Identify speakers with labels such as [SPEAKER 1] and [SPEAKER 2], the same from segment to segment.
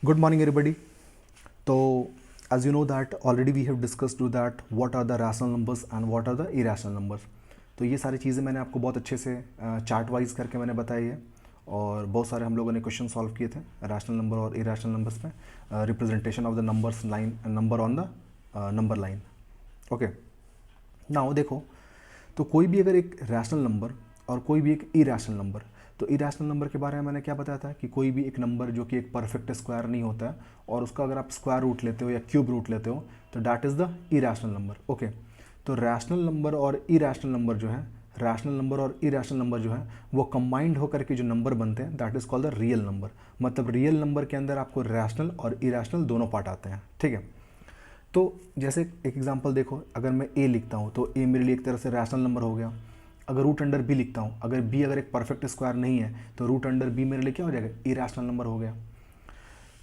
[SPEAKER 1] Good morning, everybody. So, as you know that already we have discussed to that what are the rational numbers and what are the irrational numbers. तो ये सारी चीज़ें मैंने आपको बहुत अच्छे से चार्ट वाइज करके मैंने बताई है और बहुत सारे हम लोगों ने क्वेश्चन सॉल्व किए थे रैशनल नंबर और इरेशनल नंबर्स में representation of the numbers line number on the number line. Okay, now देखो, तो कोई भी अगर एक रैशनल नंबर और कोई भी एक इरेशनल नंबर, तो इरेशनल नंबर के बारे में मैंने क्या बताया था कि कोई भी एक नंबर जो कि एक परफेक्ट स्क्वायर नहीं होता है और उसका अगर आप स्क्वायर रूट लेते हो या क्यूब रूट लेते हो तो that is the irrational number. Okay, तो रैशनल नंबर और इरेशनल नंबर जो है, रैशनल नंबर और इरेशनल नंबर जो है वो कंबाइंड होकर के जो नंबर बनते हैं that is called the real number. मतलब रियल नंबर के अंदर आपको रैशनल और इरेशनल दोनों पार्ट आते हैं. ठीक है, तो जैसे एक एग्जांपल देखो, अगर मैं ए लिखता हूँ तो ए मेरे लिए एक तरह से रैशनल नंबर हो गया. अगर रूट अंडर बी लिखता हूँ, अगर बी अगर एक परफेक्ट स्क्वायर नहीं है तो रूट अंडर बी मेरे लिए क्या हो जाएगा, इरेशनल नंबर हो गया.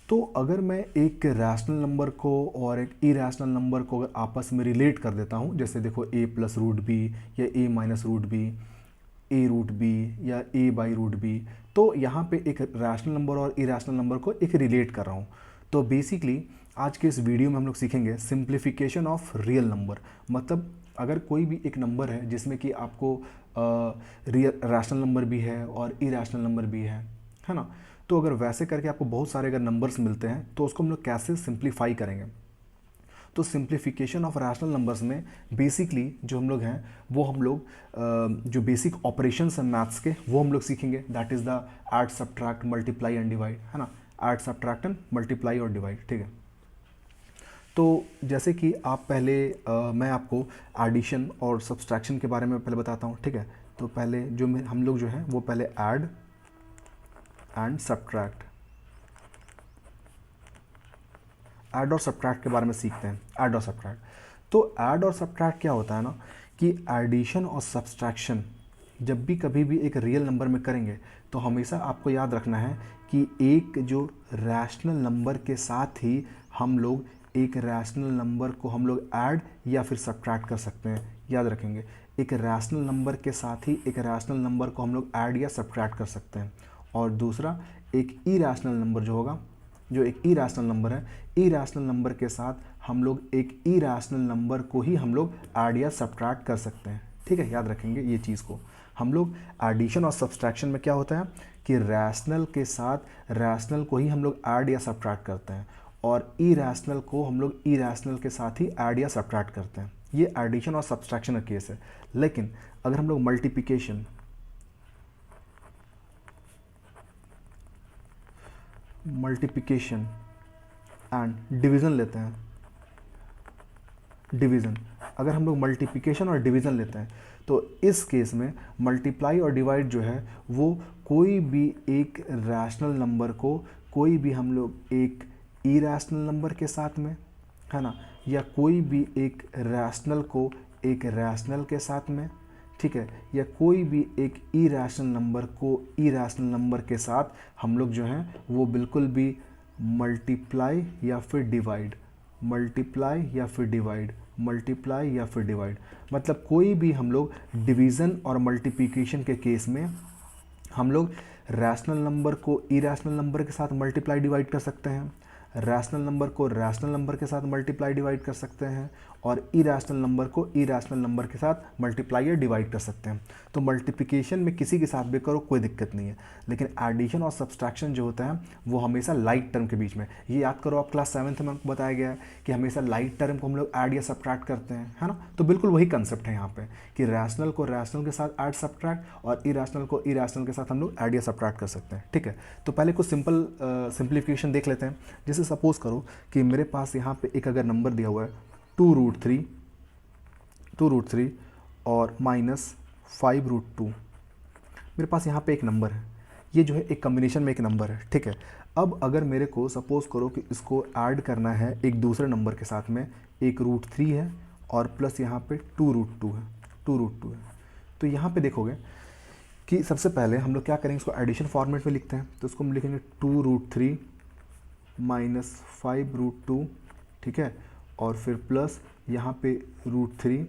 [SPEAKER 1] तो अगर मैं एक रैशनल नंबर को और एक इरेशनल नंबर को अगर आपस में रिलेट कर देता हूँ, जैसे देखो ए प्लस रूट बी या ए माइनस रूट बी, ए रूट बी या ए बाई रूट बी, तो यहाँ पे एक रैशनल नंबर और इरेशनल नंबर को एक रिलेट कर रहा हूँ. तो बेसिकली आज के इस वीडियो में हम लोग सीखेंगे सिंप्लीफिकेशन ऑफ रियल नंबर. मतलब अगर कोई भी एक नंबर है जिसमें कि आपको रियल रैशनल नंबर भी है और इरेशनल नंबर भी है ना, तो अगर वैसे करके आपको बहुत सारे अगर नंबर्स मिलते हैं तो उसको हम लोग कैसे सिंप्लीफाई करेंगे. तो सिंप्लीफिकेशन ऑफ रैशनल नंबर्स में बेसिकली जो हम लोग हैं वो हम लोग जो बेसिक ऑपरेशंस हैं मैथ्स के वो हम लोग सीखेंगे. That is the add subtract multiply and divide, है ना. ऐड सब्ट्रैक्ट एंड मल्टीप्लाई और डिवाइड. ठीक है, तो जैसे कि आप पहले मैं आपको एडिशन और सब्सट्रैक्शन के बारे में पहले बताता हूँ. ठीक है, तो पहले जो हम लोग जो हैं वो पहले ऐड एंड सब्ट्रैक्ट, ऐड और सब्ट्रैक्ट के बारे में सीखते हैं. ऐड और सब्ट्रैक्ट, तो ऐड और सब्ट्रैक्ट क्या होता है ना कि एडिशन और सब्सट्रैक्शन जब भी कभी भी एक रियल नंबर में करेंगे तो हमेशा आपको याद रखना है कि एक जो रैशनल नंबर के साथ ही हम लोग एक रैशनल नंबर को हम लोग ऐड या फिर सब्ट्रैक्ट कर सकते हैं. याद रखेंगे, एक रैशनल नंबर के साथ ही एक रैशनल नंबर को हम लोग ऐड या सब्ट्रैक्ट कर सकते हैं. और दूसरा एक इरेशनल नंबर जो होगा, जो एक इरेशनल नंबर है, इरेशनल नंबर के साथ हम लोग एक इरेशनल नंबर को ही हम लोग ऐड या सब्ट्रैक्ट कर सकते हैं. ठीक है, याद रखेंगे ये चीज़ को. हम लोग एडिशन और सब्सट्रैक्शन में क्या होता है कि रैशनल के साथ रैशनल को ही हम लोग ऐड या सब्ट्रैक्ट करते हैं और इरेशनल को हम लोग इरेशनल के साथ ही ऐड या सब्ट्रैक्ट करते हैं. ये एडिशन और सब्सट्रैक्शन का केस है. लेकिन अगर हम लोग मल्टीप्लिकेशन एंड डिवीज़न लेते हैं, डिवीज़न, अगर हम लोग मल्टीप्लिकेशन और डिवीज़न लेते हैं तो इस केस में मल्टीप्लाई और डिवाइड जो है वो कोई भी एक रैशनल नंबर को कोई भी हम लोग एक इरेशनल नंबर के साथ में, है ना, या कोई भी एक रैशनल को एक रैशनल के साथ में, ठीक है, या कोई भी एक इरेशनल नंबर को इरेशनल नंबर के साथ हम लोग जो हैं वो बिल्कुल भी मल्टीप्लाई या फिर डिवाइड, मल्टीप्लाई या फिर डिवाइड, मल्टीप्लाई या फिर डिवाइड, मतलब कोई भी हम लोग डिवीज़न और मल्टीप्लिकेशन के केस में हम लोग रैशनल नंबर को इरेशनल नंबर के साथ मल्टीप्लाई डिवाइड कर सकते हैं, रैशनल नंबर को रैशनल नंबर के साथ मल्टीप्लाई डिवाइड कर सकते हैं और इरेशनल नंबर को इरेशनल नंबर के साथ मल्टीप्लाई या डिवाइड कर सकते हैं. तो मल्टीप्लिकेशन में किसी के साथ भी करो कोई दिक्कत नहीं है, लेकिन एडिशन और सब्सट्रैक्शन जो होता है वो हमेशा लाइट टर्म के बीच में. ये याद करो, आप क्लास 7th में आपको बताया गया है कि हमेशा लाइट टर्म को हम लोग ऐड या सब्ट्रैक्ट करते हैं, है ना. तो बिल्कुल वही कंसेप्ट है यहाँ पे कि रैशनल को रैशनल के साथ ऐड सब्ट्रैक्ट और इरेशनल को इरेशनल के साथ हम लोग ऐड या सब्ट्रैक्ट कर सकते हैं. ठीक है, तो पहले कुछ सिंपल सिंप्लीफिकेशन देख लेते हैं. जैसे सपोज करो कि मेरे पास यहाँ पे एक अगर नंबर दिया हुआ है 2√3 और -5√2. मेरे पास यहाँ पे एक नंबर है, ये जो है एक कम्बिनेशन में एक नंबर है. ठीक है, अब अगर मेरे को सपोज करो कि इसको ऐड करना है एक दूसरे नंबर के साथ में, एक √3 है और प्लस यहाँ पे 2√2 है, 2√2 है. तो यहाँ पे देखोगे कि सबसे पहले हम लोग क्या करेंगे, इसको एडिशन फॉर्मेट में लिखते हैं. तो इसको हम लिखेंगे 2√3 -5√2, ठीक है, और फिर प्लस यहाँ पे √3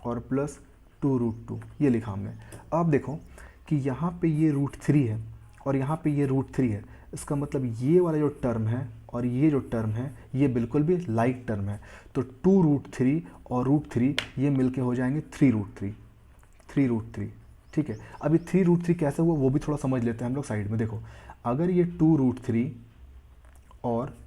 [SPEAKER 1] और प्लस 2√2, ये लिखा हमने. अब देखो कि यहाँ पे ये √3 है और यहाँ पे ये √3 है, इसका मतलब ये वाला जो टर्म है और ये जो टर्म है ये बिल्कुल भी लाइक टर्म है, तो 2√3 और √3 ये मिलके हो जाएंगे 3√3, 3√3। ठीक है, अभी 3√3 कैसे हुआ वो भी थोड़ा समझ लेते हैं हम लोग साइड में। देखो, अगर ये 2√3 और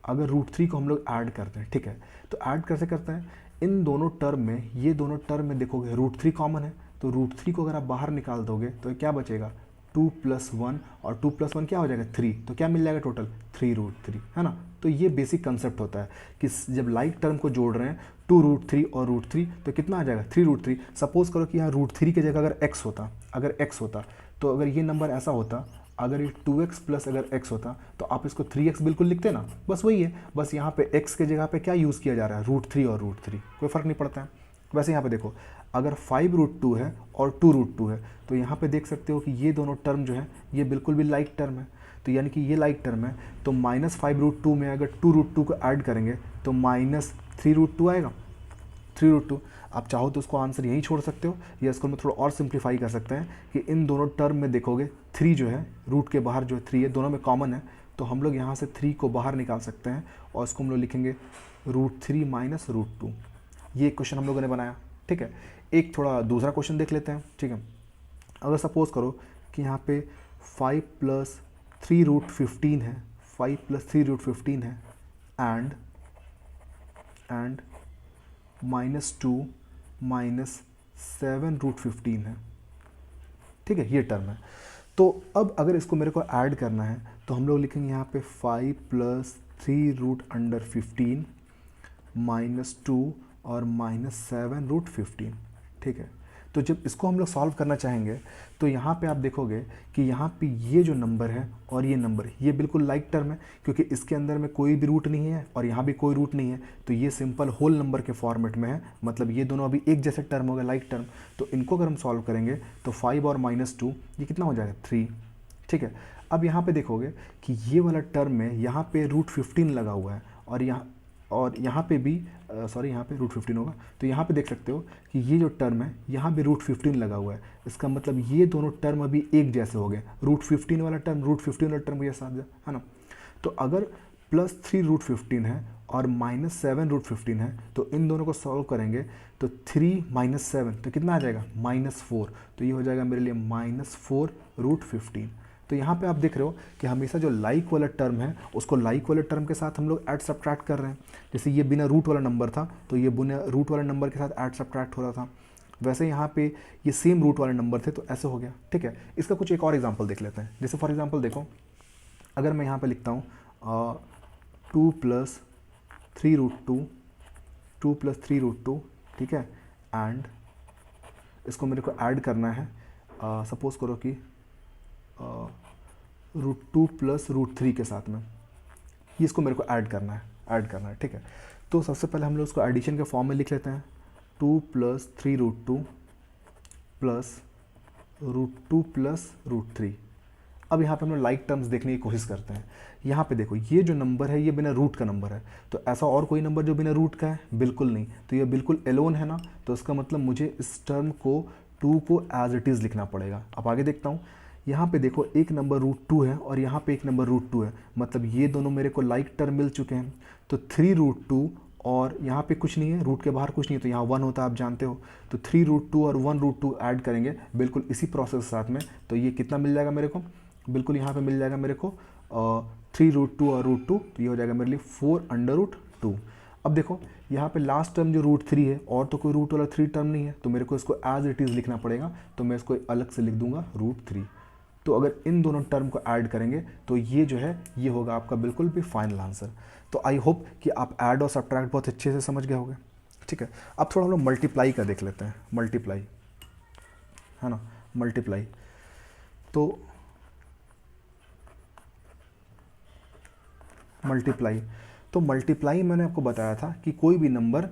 [SPEAKER 1] अगर √3 को हम लोग ऐड करते हैं, ठीक है, तो ऐड कैसे करते हैं, इन दोनों टर्म में, ये दोनों टर्म में देखोगे √3 कॉमन है, तो √3 को अगर आप बाहर निकाल दोगे तो क्या बचेगा, 2+1, और 2+1 क्या हो जाएगा 3, तो क्या मिल जाएगा टोटल 3√3, है ना। तो ये बेसिक कंसेप्ट होता है कि जब लाइक टर्म को जोड़ रहे हैं 2√3 और √3 तो कितना आ जाएगा 3√3। सपोज करो कि यहाँ √3 की जगह अगर x होता, अगर x होता, तो अगर ये नंबर ऐसा होता, अगर ये 2x प्लस अगर x होता तो आप इसको 3x बिल्कुल लिखते ना, बस वही है, बस यहाँ पे x के जगह पे क्या यूज़ किया जा रहा है, √3 और √3, कोई फ़र्क नहीं पड़ता है। वैसे यहाँ पे देखो, अगर 5√2 है और 2√2 है, तो यहाँ पे देख सकते हो कि ये दोनों टर्म जो है ये बिल्कुल भी लाइक टर्म है, तो यानी कि ये लाइक टर्म है, तो -5√2 में अगर 2√2 को ऐड करेंगे तो -3√2 आएगा, 3√2। आप चाहो तो उसको आंसर यहीं छोड़ सकते हो, या इसको मैं थोड़ा और सिंप्लीफाई कर सकते हैं कि इन दोनों टर्म में देखोगे 3 जो है, रूट के बाहर जो है 3 है, दोनों में कॉमन है, तो हम लोग यहाँ से 3 को बाहर निकाल सकते हैं और इसको हम लोग लिखेंगे √3 - √2। ये क्वेश्चन हम लोगों ने बनाया, ठीक है। एक थोड़ा दूसरा क्वेश्चन देख लेते हैं, ठीक है। अगर सपोज करो कि यहाँ पे 5 + 3√15 है, 5 + 3√15 है, एंड -2 - 7√15 है, ठीक है, ये टर्म है। तो अब अगर इसको मेरे को ऐड करना है तो हम लोग लिखेंगे यहाँ पे 5 + 3√15 -2 और -7√15, ठीक है। तो जब इसको हम लोग सॉल्व करना चाहेंगे तो यहाँ पे आप देखोगे कि यहाँ पे ये जो नंबर है और ये नंबर ये बिल्कुल लाइक टर्म है, क्योंकि इसके अंदर में कोई भी रूट नहीं है और यहाँ भी कोई रूट नहीं है, तो ये सिंपल होल नंबर के फॉर्मेट में है, मतलब ये दोनों अभी एक जैसे टर्म हो गए, लाइक टर्म। तो इनको अगर हम सॉल्व करेंगे तो 5 और -2 ये कितना हो जाएगा 3, ठीक है। अब यहाँ पे देखोगे कि ये वाला टर्म में यहाँ पे √15 लगा हुआ है, और यहाँ पे भी सॉरी यहाँ पे √15 होगा, तो यहाँ पे देख सकते हो कि ये जो टर्म है यहाँ पे √15 लगा हुआ है। इसका मतलब ये दोनों टर्म अभी एक जैसे हो गए, √15 वाला टर्म √15 वाला टर्म ये साथ है ना। तो अगर +3√15 है और -7√15 है, तो इन दोनों को सॉल्व करेंगे तो 3 - 7 तो कितना आ जाएगा -4, तो ये हो जाएगा मेरे लिए -4√15। तो यहाँ पे आप देख रहे हो कि हमेशा जो लाइक वाला टर्म है उसको लाइक वाले टर्म के साथ हम लोग ऐड सब्ट्रैक्ट कर रहे हैं। जैसे ये बिना रूट वाला नंबर था तो ये बिना रूट वाले नंबर के साथ ऐड सब्ट्रैक्ट हो रहा था, वैसे यहाँ पे ये सेम रूट वाले नंबर थे तो ऐसे हो गया, ठीक है। इसका कुछ एक और एग्जांपल देख लेते हैं। जैसे फॉर एग्जांपल देखो, अगर मैं यहाँ पे लिखता हूँ 2 + 3√2, 2 + 3√2, ठीक है, एंड इसको मेरे को ऐड करना है, सपोज करो कि √2 + √3 के साथ में, ये इसको मेरे को ऐड करना है, ठीक है। तो सबसे पहले हम लोग इसको एडिशन के फॉर्म में लिख लेते हैं, 2 + 3√2 + √2 + √3। अब यहाँ पे हम लोग लाइक टर्म्स देखने की कोशिश करते हैं। यहाँ पे देखो ये जो नंबर है ये बिना रूट का नंबर है, तो ऐसा और कोई नंबर जो बिना रूट का है, बिल्कुल नहीं, तो ये बिल्कुल एलोन है ना, तो इसका मतलब मुझे इस टर्म को 2 को एज इट इज़ लिखना पड़ेगा। अब आगे देखता हूँ, यहाँ पे देखो एक नंबर √2 है और यहाँ पे एक नंबर √2 है, मतलब ये दोनों मेरे को लाइक टर्म मिल चुके हैं। तो 3√2 और यहाँ पे कुछ नहीं है, रूट के बाहर कुछ नहीं है, तो यहाँ 1 होता है, आप जानते हो। तो 3√2 और 1√2 ऐड करेंगे बिल्कुल इसी प्रोसेस के साथ में, तो ये कितना मिल जाएगा मेरे को, बिल्कुल यहाँ पे मिल जाएगा मेरे को 3√2 और √2, तो ये हो जाएगा मेरे लिए 4√2। अब देखो यहाँ पे लास्ट टर्म जो √3 है और तो कोई रूट वाला 3 टर्म नहीं है, तो मेरे को इसको एज इट इज़ लिखना पड़ेगा, तो मैं इसको अलग से लिख दूंगा √3। तो अगर इन दोनों टर्म को ऐड करेंगे तो ये जो है ये होगा आपका बिल्कुल भी फाइनल आंसर। तो आई होप कि आप ऐड और सब्ट्रैक्ट बहुत अच्छे से समझ गए होंगे, ठीक है। अब थोड़ा हम लोग मल्टीप्लाई का देख लेते हैं, मल्टीप्लाई, है ना, मल्टीप्लाई। तो मल्टीप्लाई मैंने आपको बताया था कि कोई भी नंबर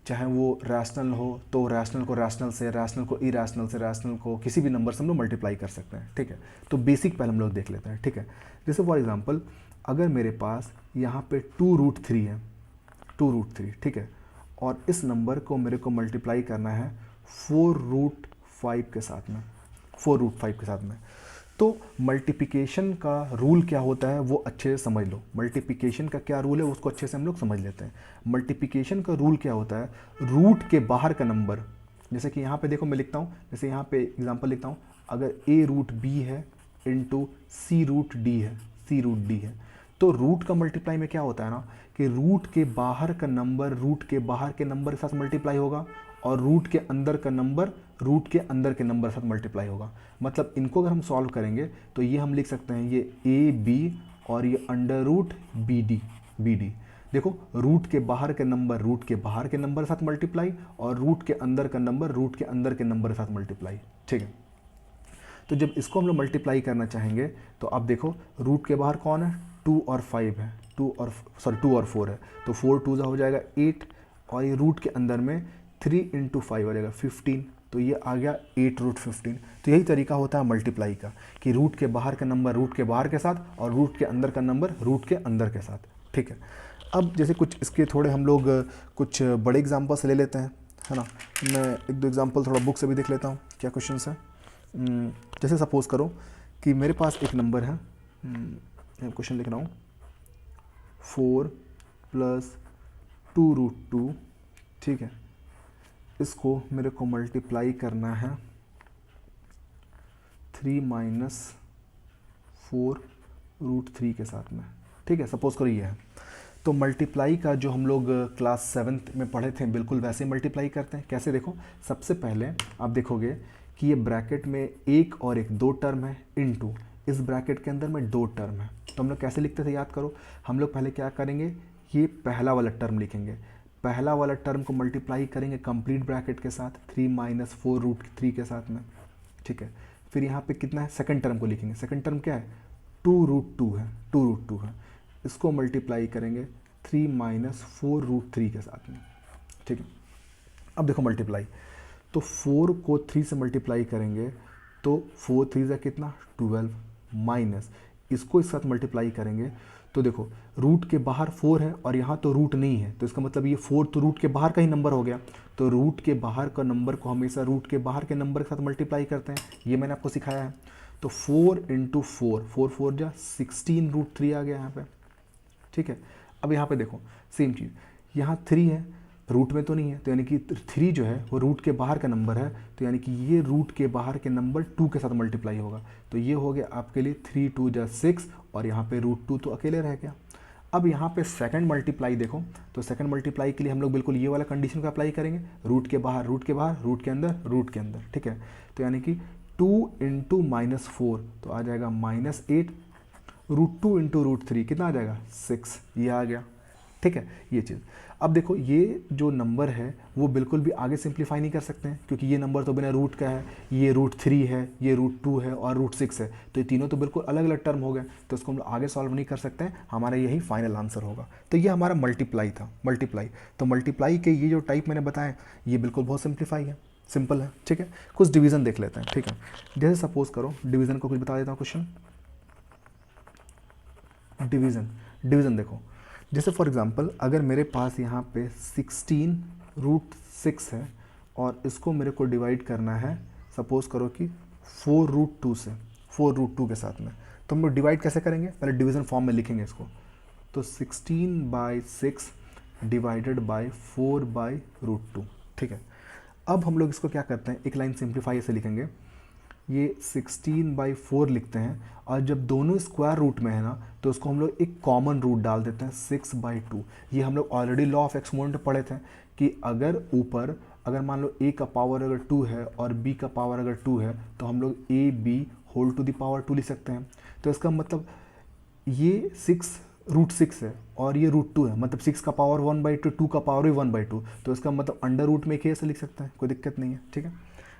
[SPEAKER 1] चाहे वो रैशनल हो तो रैशनल को रैशनल से, रैशनल को इरैशनल से, रैशनल को किसी भी नंबर से हम लोग मल्टीप्लाई कर सकते हैं, ठीक है। तो बेसिक पहले हम लोग देख लेते हैं, ठीक है। जैसे फॉर एग्जांपल अगर मेरे पास यहाँ पे 2√3 है, 2√3, ठीक है, और इस नंबर को मेरे को मल्टीप्लाई करना है 4√5 के साथ में, 4√5 के साथ में, तो मल्टीप्लिकेशन का रूल क्या होता है वो अच्छे से समझ लो। मल्टीप्लिकेशन का क्या रूल है उसको अच्छे से हम लोग समझ लेते हैं। मल्टीप्लिकेशन का रूल क्या होता है, रूट के बाहर का नंबर, जैसे कि यहाँ पे देखो मैं लिखता हूँ, जैसे यहाँ पे एग्जांपल लिखता हूँ, अगर ए रूट बी है इंटू सी रूट डी है, सी रूट डी है, तो रूट का मल्टीप्लाई में क्या होता है ना कि रूट के बाहर का नंबर रूट के बाहर के नंबर के साथ मल्टीप्लाई होगा और रूट के अंदर का नंबर रूट के अंदर के नंबर के साथ मल्टीप्लाई होगा। मतलब इनको अगर हम सॉल्व करेंगे तो ये हम लिख सकते हैं, ये ए बी और ये अंडर रूट बी डी। देखो रूट के बाहर के नंबर रूट के बाहर के नंबर के साथ मल्टीप्लाई और रूट के अंदर का नंबर रूट के अंदर के नंबर के साथ मल्टीप्लाई। ठीक है, तो जब इसको हम लोग मल्टीप्लाई करना चाहेंगे तो अब देखो रूट के बाहर कौन है, 2 और 5 है, 2 और 4 है, तो 4 2 हो जाएगा 8 और ये रूट के अंदर में 3 इंटू 5 हो जाएगा 15, तो ये आ गया 8 रूट 15। तो यही तरीका होता है मल्टीप्लाई का कि रूट के बाहर का नंबर रूट के बाहर के साथ और रूट के अंदर का नंबर रूट के अंदर के साथ। ठीक है, अब जैसे कुछ इसके थोड़े हम लोग कुछ बड़े एग्जाम्पल्स ले लेते हैं, है ना। मैं एक दो एग्जाम्पल थोड़ा बुक से भी देख लेता हूँ क्या क्वेश्चन है। जैसे सपोज़ करो कि मेरे पास एक नंबर है, क्वेश्चन लिख रहा हूँ, 4 + 2 रूट 2, ठीक है, इसको मेरे को मल्टीप्लाई करना है 3 - 4 रूट 3 के साथ में। ठीक है, सपोज़ करो ये है, तो मल्टीप्लाई का जो हम लोग क्लास 7th में पढ़े थे बिल्कुल वैसे ही मल्टीप्लाई करते हैं। कैसे, देखो सबसे पहले आप देखोगे कि ये ब्रैकेट में एक और एक 2 टर्म है इनटू इस ब्रैकेट के अंदर में 2 टर्म है, तो हम लोग कैसे लिखते थे याद करो। हम लोग पहले क्या करेंगे, ये पहला वाला टर्म लिखेंगे, पहला वाला टर्म को मल्टीप्लाई करेंगे कंप्लीट ब्रैकेट के साथ 3 - 4 रूट 3 के साथ में। ठीक है, फिर यहाँ पे कितना है, सेकंड टर्म को लिखेंगे, सेकंड टर्म क्या है 2 रूट 2 है, 2 रूट 2 है, इसको मल्टीप्लाई करेंगे 3 - 4 रूट 3 के साथ में। ठीक है, अब देखो मल्टीप्लाई, तो 4 को 3 से मल्टीप्लाई करेंगे तो 4 3 जा कितना 12 माइनस इसको इस साथ मल्टीप्लाई करेंगे तो देखो रूट के बाहर 4 है और यहाँ तो रूट नहीं है, तो इसका मतलब ये 4 तो रूट के बाहर का ही नंबर हो गया, तो रूट के बाहर का नंबर को हमेशा रूट के बाहर के नंबर के साथ मल्टीप्लाई करते हैं, ये मैंने आपको सिखाया है। तो 4 × 4, 4 4 जा 16 रूट 3 आ गया यहाँ पे। ठीक है, अब यहाँ पे देखो सेम चीज़, यहाँ 3 है रूट में तो नहीं है, तो यानी कि 3 जो है वो रूट के बाहर का नंबर है, तो यानी कि ये रूट के बाहर के नंबर 2 के साथ मल्टीप्लाई होगा, तो ये हो गया आपके लिए 3 2 जा 6 और यहाँ पे रूट 2 तो अकेले रह गया। अब यहाँ पे सेकंड मल्टीप्लाई देखो, तो सेकंड मल्टीप्लाई के लिए हम लोग बिल्कुल ये वाला कंडीशन को अप्लाई करेंगे, रूट के बाहर रूट के बाहर रूट के अंदर रूट के अंदर। ठीक है, तो यानी कि 2 × -4 तो आ जाएगा -8, रूट 2 × रूट 3 कितना आ जाएगा 6, ये आ गया। ठीक है, ये चीज़। अब देखो ये जो नंबर है वो बिल्कुल भी आगे सिंप्लीफाई नहीं कर सकते हैं क्योंकि ये नंबर तो बिना रूट का है, ये रूट 3 है, ये रूट 2 है और रूट 6 है, तो ये तीनों तो बिल्कुल अलग अलग टर्म हो गए, तो इसको हम लोग आगे सॉल्व नहीं कर सकते हैं, हमारा यही फाइनल आंसर होगा। तो ये हमारा मल्टीप्लाई था, मल्टीप्लाई। तो मल्टीप्लाई के ये जो टाइप मैंने बताया ये बिल्कुल बहुत सिंप्लीफाई है, सिंपल है। ठीक है, कुछ डिवीज़न देख लेते हैं। ठीक है, जैसे सपोज करो डिवीज़न को कुछ बता देता हूँ क्वेश्चन। डिवीज़न देखो, जैसे फॉर एग्जांपल अगर मेरे पास यहाँ पे 16 रूट 6 है और इसको मेरे को डिवाइड करना है सपोज़ करो कि 4 रूट 2 से, 4 रूट 2 के साथ में, तो हम लोग डिवाइड कैसे करेंगे, पहले डिवीज़न फॉर्म में लिखेंगे इसको, तो 16/6 डिवाइडेड बाय 4/√2। ठीक है, अब हम लोग इसको क्या करते हैं, एक लाइन सिंप्लीफाई से लिखेंगे, ये 16/4 लिखते हैं और जब दोनों स्क्वायर रूट में है ना तो उसको हम लोग एक कॉमन रूट डाल देते हैं 6/2। ये हम लोग ऑलरेडी लॉ ऑफ एक्सपोनेंट पढ़े थे कि अगर ऊपर अगर मान लो a का पावर अगर 2 है और b का पावर अगर 2 है तो हम लोग ab whole to the power 2 लिख सकते हैं। तो इसका मतलब ये 6√6 है और ये √2 है, मतलब 6 का पावर 1/2, 2 का पावर भी 1/2, तो इसका मतलब अंडर रूट में एक ऐसे लिख सकते हैं, कोई दिक्कत नहीं है। ठीक है,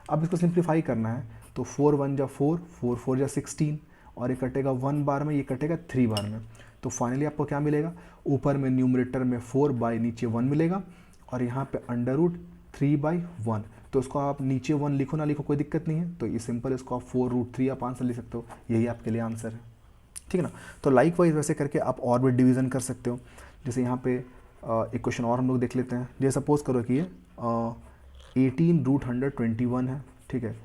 [SPEAKER 1] अब इसको सिंप्लीफाई करना है तो 4 1 जा 4, 4 4 जा 16 और ये कटेगा 1 बार में, ये कटेगा 3 बार में, तो फाइनली आपको क्या मिलेगा, ऊपर में न्यूमरेटर में 4 बाई नीचे 1 मिलेगा और यहाँ पे √3/1, तो उसको आप नीचे 1 लिखो ना लिखो कोई दिक्कत नहीं है, तो ये सिंपल इसको आप 4√3 आप आंसर लिख सकते हो, यही आपके लिए आंसर है। ठीक है ना, तो लाइक वाइज वैसे करके आप और भी डिवीज़न कर सकते हो। जैसे यहाँ पे एक क्वेश्चन और हम लोग देख लेते हैं, जैसे सपोज करो कि ये 18√121 है। ठीक है,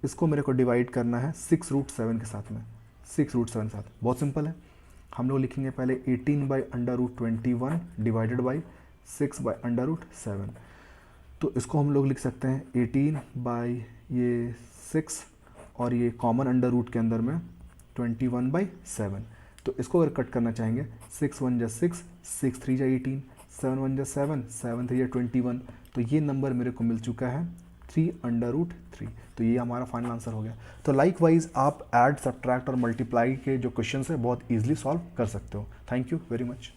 [SPEAKER 1] इसको मेरे को डिवाइड करना है 6√7 के साथ में, 6√7 के साथ। बहुत सिंपल है, हम लोग लिखेंगे पहले 18/√21 डिवाइडेड बाई 6/√7। तो इसको हम लोग लिख सकते हैं 18/6 और ये कॉमन अंडर रूट के अंदर में 21/7। तो इसको अगर कट करना चाहेंगे 6 1 6, 6 3 18, 7 1 7, 7 3 21। तो ये नंबर मेरे को मिल चुका है 3/√3। तो ये हमारा फाइनल आंसर हो गया। तो लाइक वाइज आप ऐड, सब्ट्रैक्ट और मल्टीप्लाई के जो क्वेश्चन है बहुत ईजिली सॉल्व कर सकते हो। Thank you very much.